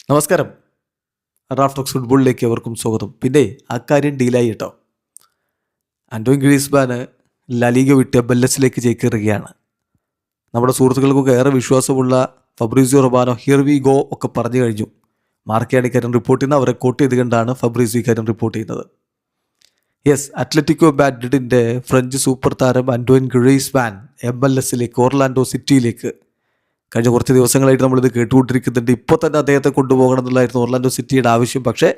നമസ്കാരം. Raf talks ഫുട്ബോളിലേക്ക് അവർക്കും സ്വാഗതം. പിന്നെ അക്കാര്യം ഡീലായി കേട്ടോ. ആന്റോയിൻ ഗ്രീസ്മാന് ലലീഗ വിട്ട് ബെല്ലസിലേക്ക് ചേക്കേറുകയാണ്. നമ്മുടെ സുഹൃത്തുക്കൾക്കൊക്കെ ഏറെ വിശ്വാസമുള്ള Fabricio Romano here we go ഒക്കെ പറഞ്ഞു കഴിഞ്ഞു. മാർക്കയാണ് ഇക്കാര്യം റിപ്പോർട്ട് ചെയ്യുന്നത്. അവരെ കോട്ട് ചെയ്ത് കണ്ടാണ് ഫബ്രീസിയോ ഇക്കാര്യം റിപ്പോർട്ട് ചെയ്യുന്നത്. യെസ്, അത്ലറ്റിക്കോ മാഡ്രിഡിൻ്റെ ഫ്രഞ്ച് സൂപ്പർ താരം ആന്റോയിൻ ഗ്രീസ്മാൻ MLS ഓർലാൻഡോ സിറ്റിയിലേക്ക് കഴിഞ്ഞ കുറച്ച് ദിവസങ്ങളായിട്ട് നമ്മളിത് കേട്ടുകൊണ്ടിരിക്കുന്നുണ്ട്. ഇപ്പോൾ തന്നെ അദ്ദേഹത്തെ കൊണ്ടുപോകണം എന്നുള്ളതായിരുന്നു ഓർലാൻഡോ സിറ്റിയുടെ ആവശ്യം. പക്ഷേ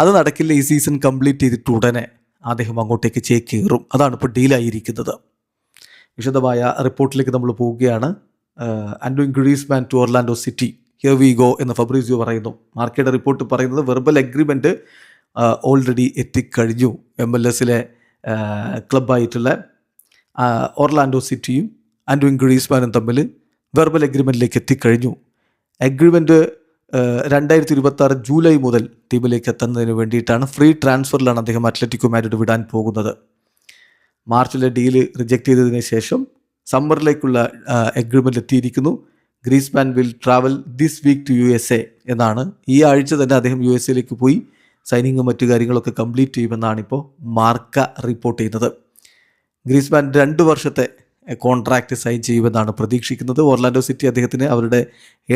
അത് നടക്കില്ല. ഈ സീസൺ കംപ്ലീറ്റ് ചെയ്തിട്ട് ഉടനെ അദ്ദേഹം അങ്ങോട്ടേക്ക് ചേക്കേറും. അതാണ് ഇപ്പോൾ ഡീലായിരിക്കുന്നത്. വിശദമായ റിപ്പോർട്ടിലേക്ക് നമ്മൾ പോവുകയാണ്. Antoine Griezmann to Orlando City, here we go എന്ന് ഫബ്രീസിയോ പറയുന്നു. മാർക്കയുടെ റിപ്പോർട്ട് പറയുന്നത് വെർബൽ എഗ്രിമെൻറ്റ് ഓൾറെഡി എത്തിക്കഴിഞ്ഞു. MLS ക്ലബ്ബായിട്ടുള്ള ഓർലാൻഡോ സിറ്റിയും ആന്റോയിൻ ഗ്രീസ്മാനും തമ്മിൽ വെർബൽ എഗ്രിമെൻറ്റിലേക്ക് എത്തിക്കഴിഞ്ഞു. എഗ്രിമെൻറ്റ് 2026 ജൂലൈ മുതൽ ടീമിലേക്ക് എത്തുന്നതിന് വേണ്ടിയിട്ടാണ്. ഫ്രീ ട്രാൻസ്ഫറിലാണ് അദ്ദേഹം അത്ലറ്റിക്കോ മാഡ്രിഡ് വിടാൻ പോകുന്നത്. മാർച്ചിലെ ഡീല് റിജക്റ്റ് ചെയ്തതിന് ശേഷം സമ്മറിലേക്കുള്ള എഗ്രിമെൻ്റ് എത്തിയിരിക്കുന്നു. Griezmann will travel this week to USA എന്നാണ്. ഈ ആഴ്ച തന്നെ അദ്ദേഹം USA പോയി സൈനിങ്ങും മറ്റു കാര്യങ്ങളൊക്കെ കംപ്ലീറ്റ് ചെയ്യുമെന്നാണ് ഇപ്പോൾ മാർക്ക റിപ്പോർട്ട് ചെയ്യുന്നത്. ഗ്രീസ്മാൻ 2 വർഷത്തെ കോൺട്രാക്റ്റ് സൈൻ ചെയ്യുമെന്നാണ് പ്രതീക്ഷിക്കുന്നത്. ഓർലാൻഡോ സിറ്റി അദ്ദേഹത്തിന് അവരുടെ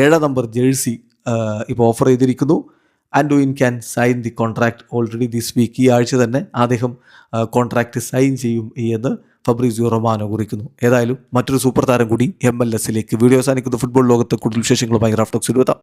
7 നമ്പർ ജേഴ്സി ഇപ്പോൾ ഓഫർ ചെയ്തിരിക്കുന്നു. Antoine can sign the contract already this week. ഈ ആഴ്ച തന്നെ അദ്ദേഹം കോൺട്രാക്റ്റ് സൈൻ ചെയ്യും എന്ന് ഫബ്രീസിയോ റൊമാനോ കുറിക്കുന്നു. ഏതായാലും മറ്റൊരു സൂപ്പർ താരം കൂടി MLS വീഡിയോ അവസാനിക്കുന്ന ഫുട്ബോൾ ലോകത്തെ കൂടുതൽ വിശേഷങ്ങളുമായി റാഫ് ടോക്സിൽ എത്താം.